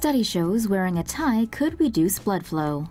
Study shows wearing a tie could reduce blood flow.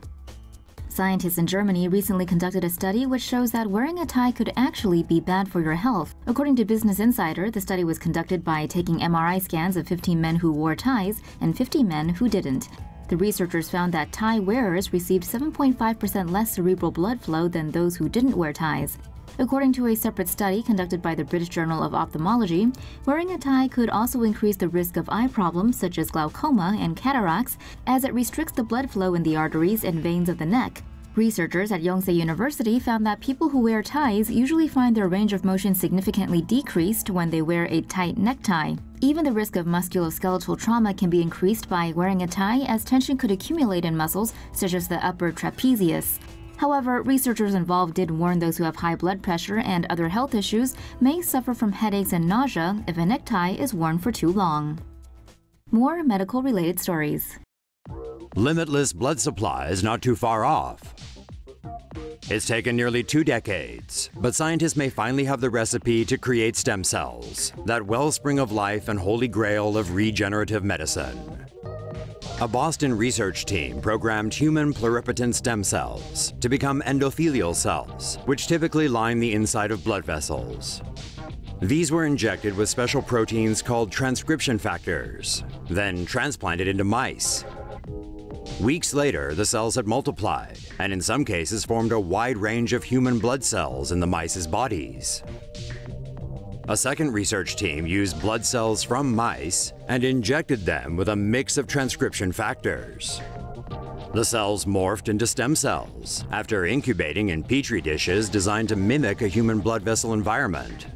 Scientists in Germany recently conducted a study which shows that wearing a tie could actually be bad for your health. According to Business Insider, the study was conducted by taking MRI scans of 15 men who wore ties and 50 men who didn't. The researchers found that tie wearers received 7.5% less cerebral blood flow than those who didn't wear ties. According to a separate study conducted by the British Journal of Ophthalmology, wearing a tie could also increase the risk of eye problems such as glaucoma and cataracts, as it restricts the blood flow in the arteries and veins of the neck. Researchers at Yonsei University found that people who wear ties usually find their range of motion significantly decreased when they wear a tight necktie. Even the risk of musculoskeletal trauma can be increased by wearing a tie, as tension could accumulate in muscles such as the upper trapezius. However, researchers involved did warn those who have high blood pressure and other health issues may suffer from headaches and nausea if a necktie is worn for too long. More medical-related stories. Limitless blood supply is not too far off. It's taken nearly 2 decades, but scientists may finally have the recipe to create stem cells, that wellspring of life and holy grail of regenerative medicine. A Boston research team programmed human pluripotent stem cells to become endothelial cells, which typically line the inside of blood vessels. These were injected with special proteins called transcription factors, then transplanted into mice. Weeks later, the cells had multiplied, and in some cases formed a wide range of human blood cells in the mice's bodies. A second research team used blood cells from mice and injected them with a mix of transcription factors. The cells morphed into stem cells after incubating in petri dishes designed to mimic a human blood vessel environment.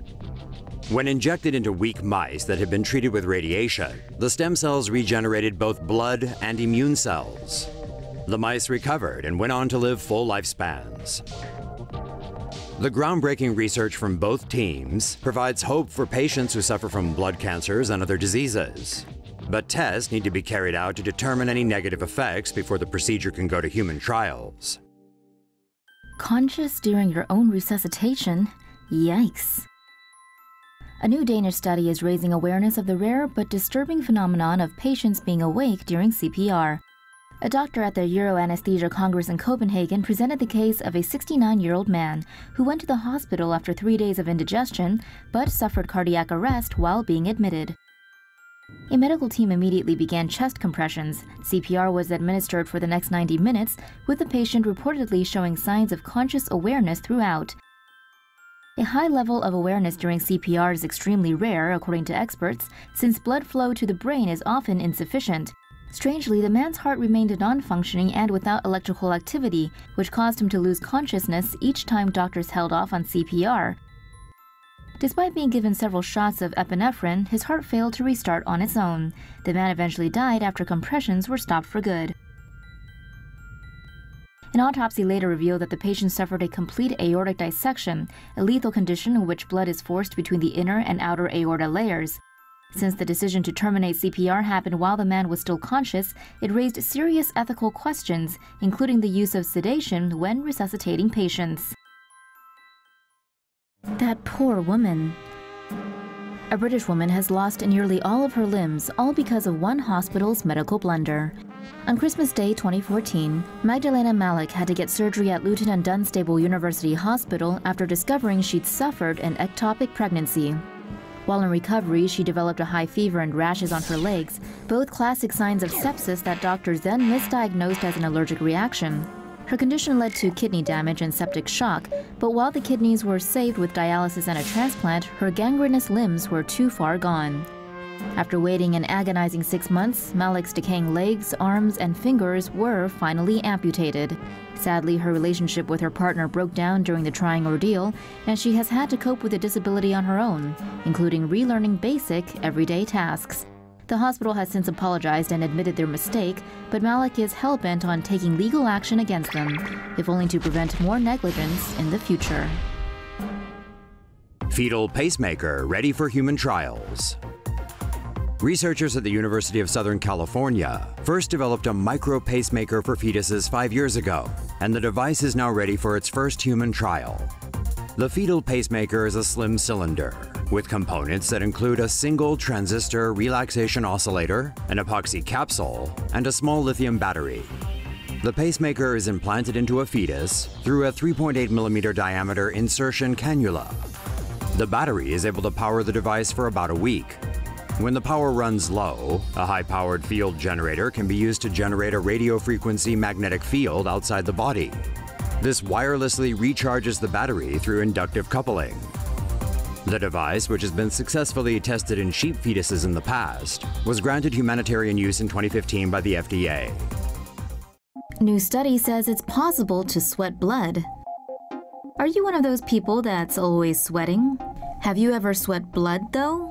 When injected into weak mice that had been treated with radiation, the stem cells regenerated both blood and immune cells. The mice recovered and went on to live full lifespans. The groundbreaking research from both teams provides hope for patients who suffer from blood cancers and other diseases. But tests need to be carried out to determine any negative effects before the procedure can go to human trials. Conscious during your own resuscitation? Yikes. A new Danish study is raising awareness of the rare but disturbing phenomenon of patients being awake during CPR. A doctor at the Euroanesthesia Congress in Copenhagen presented the case of a 69-year-old man who went to the hospital after 3 days of indigestion but suffered cardiac arrest while being admitted. A medical team immediately began chest compressions. CPR was administered for the next 90 minutes, with the patient reportedly showing signs of conscious awareness throughout. A high level of awareness during CPR is extremely rare, according to experts, since blood flow to the brain is often insufficient. Strangely, the man's heart remained non-functioning and without electrical activity, which caused him to lose consciousness each time doctors held off on CPR. Despite being given several shots of epinephrine, his heart failed to restart on its own. The man eventually died after compressions were stopped for good. An autopsy later revealed that the patient suffered a complete aortic dissection, a lethal condition in which blood is forced between the inner and outer aorta layers. Since the decision to terminate CPR happened while the man was still conscious, it raised serious ethical questions, including the use of sedation when resuscitating patients. That poor woman. A British woman has lost nearly all of her limbs, all because of one hospital's medical blunder. On Christmas Day 2014, Magdalena Malik had to get surgery at Luton and Dunstable University Hospital after discovering she'd suffered an ectopic pregnancy. While in recovery, she developed a high fever and rashes on her legs, both classic signs of sepsis that doctors then misdiagnosed as an allergic reaction. Her condition led to kidney damage and septic shock, but while the kidneys were saved with dialysis and a transplant, her gangrenous limbs were too far gone. After waiting an agonizing 6 months, Malik's decaying legs, arms, and fingers were finally amputated. Sadly, her relationship with her partner broke down during the trying ordeal, and she has had to cope with the disability on her own, including relearning basic, everyday tasks. The hospital has since apologized and admitted their mistake, but Malik is hell-bent on taking legal action against them, if only to prevent more negligence in the future. Fetal pacemaker ready for human trials. Researchers at the University of Southern California first developed a micro pacemaker for fetuses 5 years ago, and the device is now ready for its first human trial. The fetal pacemaker is a slim cylinder with components that include a single transistor relaxation oscillator, an epoxy capsule, and a small lithium battery. The pacemaker is implanted into a fetus through a 3.8mm diameter insertion cannula. The battery is able to power the device for about a week. When the power runs low, a high-powered field generator can be used to generate a radio frequency magnetic field outside the body. This wirelessly recharges the battery through inductive coupling. The device, which has been successfully tested in sheep fetuses in the past, was granted humanitarian use in 2015 by the FDA. New study says it's possible to sweat blood. Are you one of those people that's always sweating? Have you ever sweat blood, though?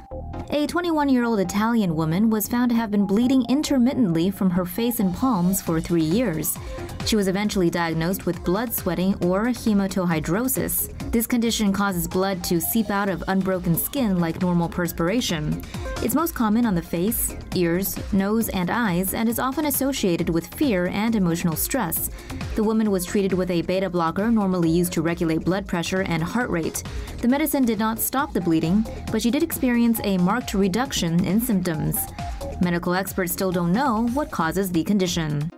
A 21-year-old Italian woman was found to have been bleeding intermittently from her face and palms for 3 years. She was eventually diagnosed with blood sweating or hematohidrosis. This condition causes blood to seep out of unbroken skin like normal perspiration. It's most common on the face, ears, nose, and eyes, and is often associated with fear and emotional stress. The woman was treated with a beta blocker normally used to regulate blood pressure and heart rate. The medicine did not stop the bleeding, but she did experience a marked reduction in symptoms. Medical experts still don't know what causes the condition.